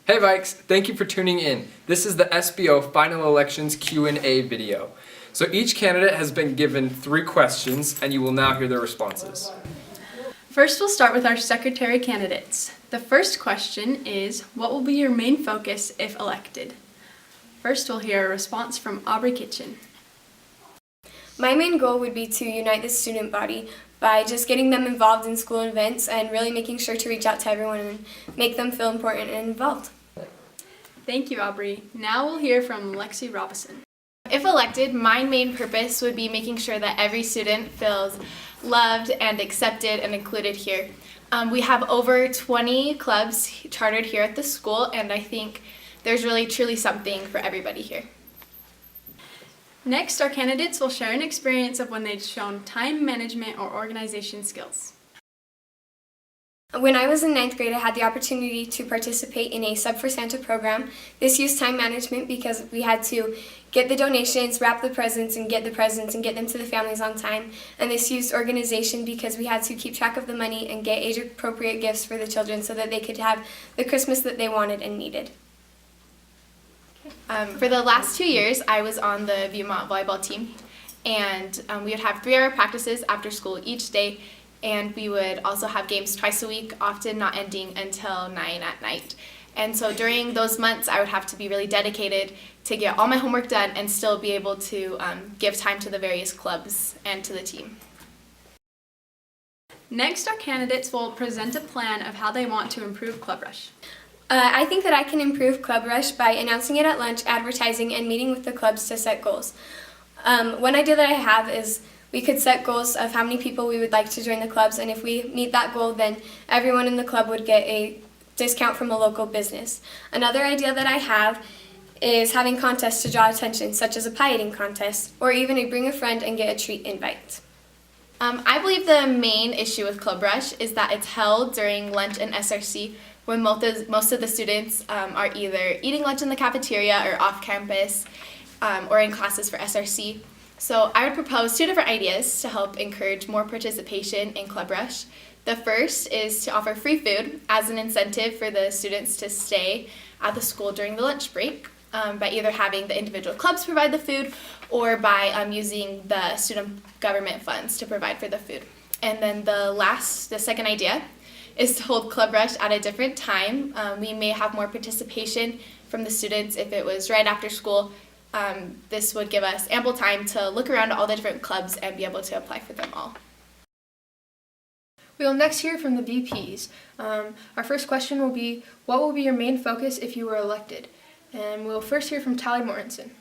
Hey Vikes, thank you for tuning in. This is the SBO Final Elections Q&A video. So each candidate has been given 3 questions and you will now hear their responses. First, we'll start with our secretary candidates. The first question is, what will be your main focus if elected? First, we'll hear a response from Aubrey Kitchen. My main goal would be to unite the student body by just getting them involved in school events and really making sure to reach out to everyone and make them feel important and involved. Thank you, Aubrey. Now we'll hear from Lexi Robison. If elected, my main purpose would be making sure that every student feels loved and accepted and included here. We have over 20 clubs chartered here at the school, and I think there's really truly something for everybody here. Next, our candidates will share an experience of when they'd shown time management or organization skills. When I was in 9th grade, I had the opportunity to participate in a Sub for Santa program. This used time management because we had to get the donations, wrap the presents, and get them to the families on time. And this used organization because we had to keep track of the money and get age-appropriate gifts for the children so that they could have the Christmas that they wanted and needed. For the last 2 years, I was on the Viewmont volleyball team, and we would have 3-hour practices after school each day, and we would also have games twice a week, often not ending until 9 at night. And so during those months, I would have to be really dedicated to get all my homework done and still be able to give time to the various clubs and to the team. Next, our candidates will present a plan of how they want to improve Club Rush. I think that I can improve Club Rush by announcing it at lunch, advertising, and meeting with the clubs to set goals. One idea that I have is we could set goals of how many people we would like to join the clubs, and if we meet that goal, then everyone in the club would get a discount from a local business. Another idea that I have is having contests to draw attention, such as a pie eating contest, or even a bring a friend and get a treat invite. I believe the main issue with Club Rush is that it's held during lunch and SRC, when most of the students are either eating lunch in the cafeteria or off campus or in classes for SRC. So I would propose 2 different ideas to help encourage more participation in Club Rush. The first is to offer free food as an incentive for the students to stay at the school during the lunch break by either having the individual clubs provide the food or by using the student government funds to provide for the food. And then the second idea is to hold Club Rush at a different time. We may have more participation from the students if it was right after school. This would give us ample time to look around at all the different clubs and be able to apply for them all. We will next hear from the VPs. Our first question will be, what will be your main focus if you were elected? And we'll first hear from Tallie Mortensen.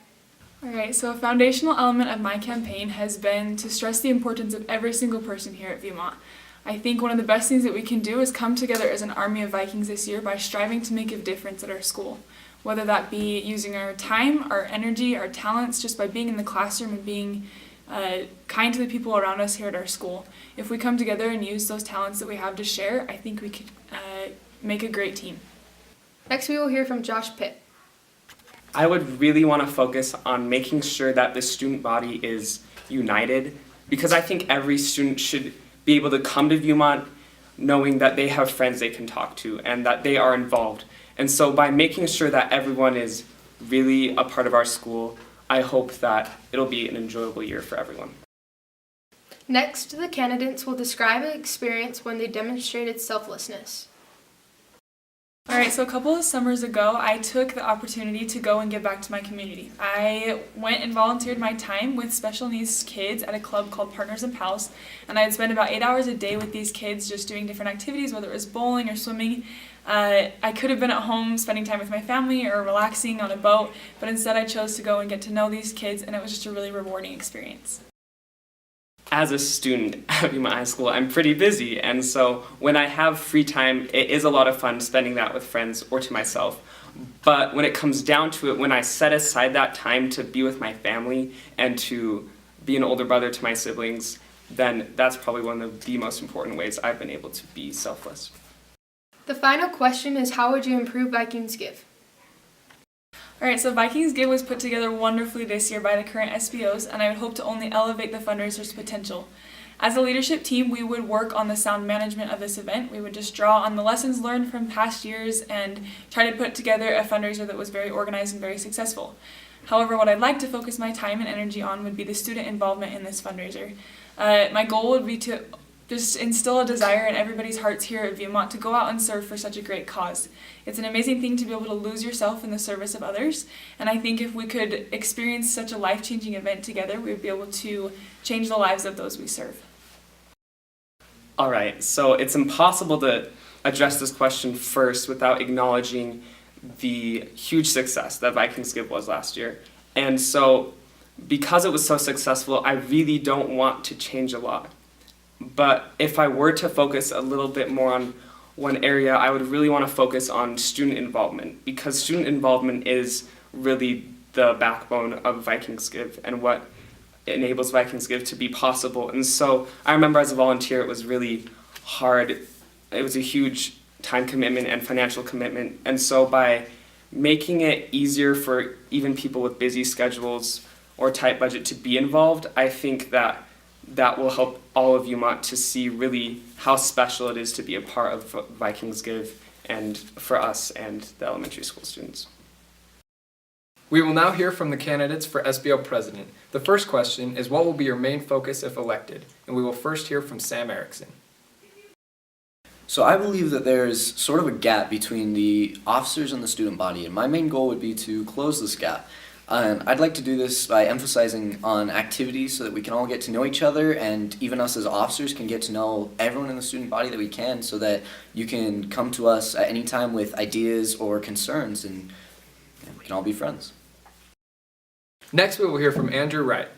Alright, so a foundational element of my campaign has been to stress the importance of every single person here at Viewmont. I think one of the best things that we can do is come together as an army of Vikings this year by striving to make a difference at our school. Whether that be using our time, our energy, our talents, just by being in the classroom and being kind to the people around us here at our school. If we come together and use those talents that we have to share, I think we could make a great team. Next we will hear from Josh Pitt. I would really want to focus on making sure that the student body is united, because I think every student should be able to come to Viewmont knowing that they have friends they can talk to and that they are involved. And so by making sure that everyone is really a part of our school, I hope that it'll be an enjoyable year for everyone. Next, the candidates will describe an experience when they demonstrated selflessness. Alright, so a couple of summers ago, I took the opportunity to go and give back to my community. I went and volunteered my time with special needs kids at a club called Partners and Pals, and I'd spend about 8 hours a day with these kids just doing different activities, whether it was bowling or swimming. I could have been at home spending time with my family or relaxing on a boat, but instead I chose to go and get to know these kids, and it was just a really rewarding experience. As a student at Viewmont High School, I'm pretty busy, and so when I have free time, it is a lot of fun spending that with friends or to myself. But when it comes down to it, when I set aside that time to be with my family and to be an older brother to my siblings, then that's probably one of the most important ways I've been able to be selfless. The final question is, how would you improve Vikings Give? Alright, so Vikings Give was put together wonderfully this year by the current SBOs, and I would hope to only elevate the fundraiser's potential. As a leadership team, we would work on the sound management of this event. We would just draw on the lessons learned from past years and try to put together a fundraiser that was very organized and very successful. However, what I'd like to focus my time and energy on would be the student involvement in this fundraiser. My goal would be to just instill a desire in everybody's hearts here at Viewmont to go out and serve for such a great cause. It's an amazing thing to be able to lose yourself in the service of others, and I think if we could experience such a life-changing event together, we would be able to change the lives of those we serve. All right, so it's impossible to address this question first without acknowledging the huge success that Vikings Give was last year. And so, because it was so successful, I really don't want to change a lot. But if I were to focus a little bit more on one area, I would really want to focus on student involvement, because student involvement is really the backbone of Vikings Give and what enables Vikings Give to be possible. And so I remember as a volunteer, it was really hard. It was a huge time commitment and financial commitment. And so by making it easier for even people with busy schedules or tight budget to be involved, I think that will help all of Viewmont to see really how special it is to be a part of Vikings Give, and for us and the elementary school students. We will now hear from the candidates for SBO president. The first question is, what will be your main focus if elected? And we will first hear from Sam Erickson. So I believe that there's sort of a gap between the officers and the student body, and my main goal would be to close this gap. And I'd like to do this by emphasizing on activities so that we can all get to know each other, and even us as officers can get to know everyone in the student body that we can, so that you can come to us at any time with ideas or concerns, and we can all be friends. Next, we will hear from Andrew Wright.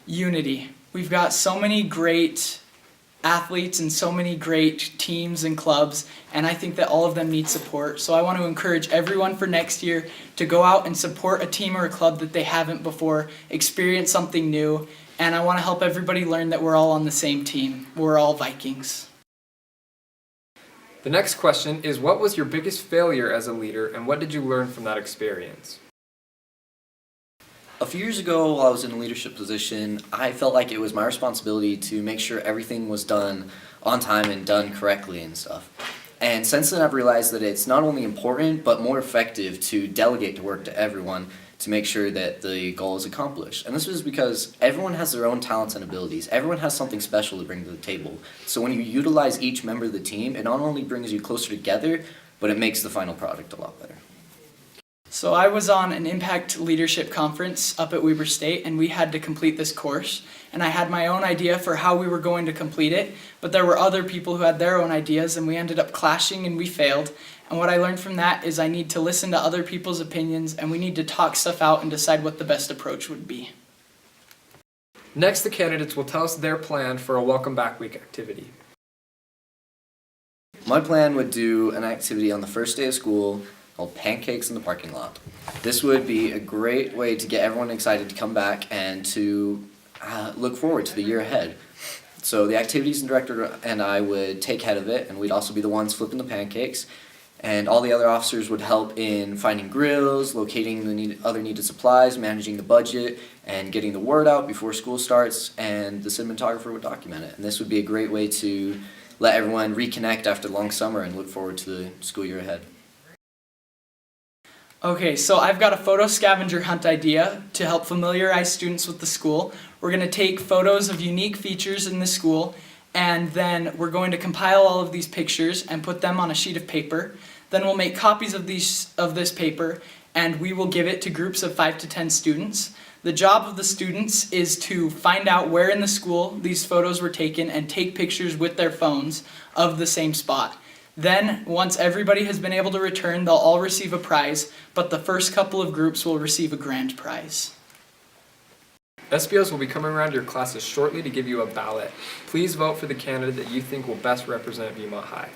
Unity. We've got so many great athletes and so many great teams and clubs, and I think that all of them need support. So I want to encourage everyone for next year to go out and support a team or a club that they haven't before, experience something new, and I want to help everybody learn that we're all on the same team. We're all Vikings. The next question is, what was your biggest failure as a leader, and what did you learn from that experience? A few years ago, while I was in a leadership position, I felt like it was my responsibility to make sure everything was done on time and done correctly and stuff. And since then, I've realized that it's not only important, but more effective to delegate the work to everyone to make sure that the goal is accomplished. And this is because everyone has their own talents and abilities. Everyone has something special to bring to the table. So when you utilize each member of the team, it not only brings you closer together, but it makes the final product a lot better. So I was on an Impact Leadership Conference up at Weber State, and we had to complete this course. And I had my own idea for how we were going to complete it, but there were other people who had their own ideas, and we ended up clashing and we failed. And what I learned from that is I need to listen to other people's opinions, and we need to talk stuff out and decide what the best approach would be. Next, the candidates will tell us their plan for a Welcome Back Week activity. My plan would do an activity on the first day of school called Pancakes in the Parking Lot. This would be a great way to get everyone excited to come back and to look forward to the year ahead. So the activities director and I would take head of it, and we'd also be the ones flipping the pancakes. And all the other officers would help in finding grills, locating the other needed supplies, managing the budget, and getting the word out before school starts, and the cinematographer would document it. And this would be a great way to let everyone reconnect after the long summer and look forward to the school year ahead. Okay, so I've got a photo scavenger hunt idea to help familiarize students with the school. We're going to take photos of unique features in the school, and then we're going to compile all of these pictures and put them on a sheet of paper. Then we'll make copies of this paper, and we will give it to groups of 5 to 10 students. The job of the students is to find out where in the school these photos were taken and take pictures with their phones of the same spot. Then, once everybody has been able to return, they'll all receive a prize, but the first couple of groups will receive a grand prize. SBOs will be coming around your classes shortly to give you a ballot. Please vote for the candidate that you think will best represent Viewmont High.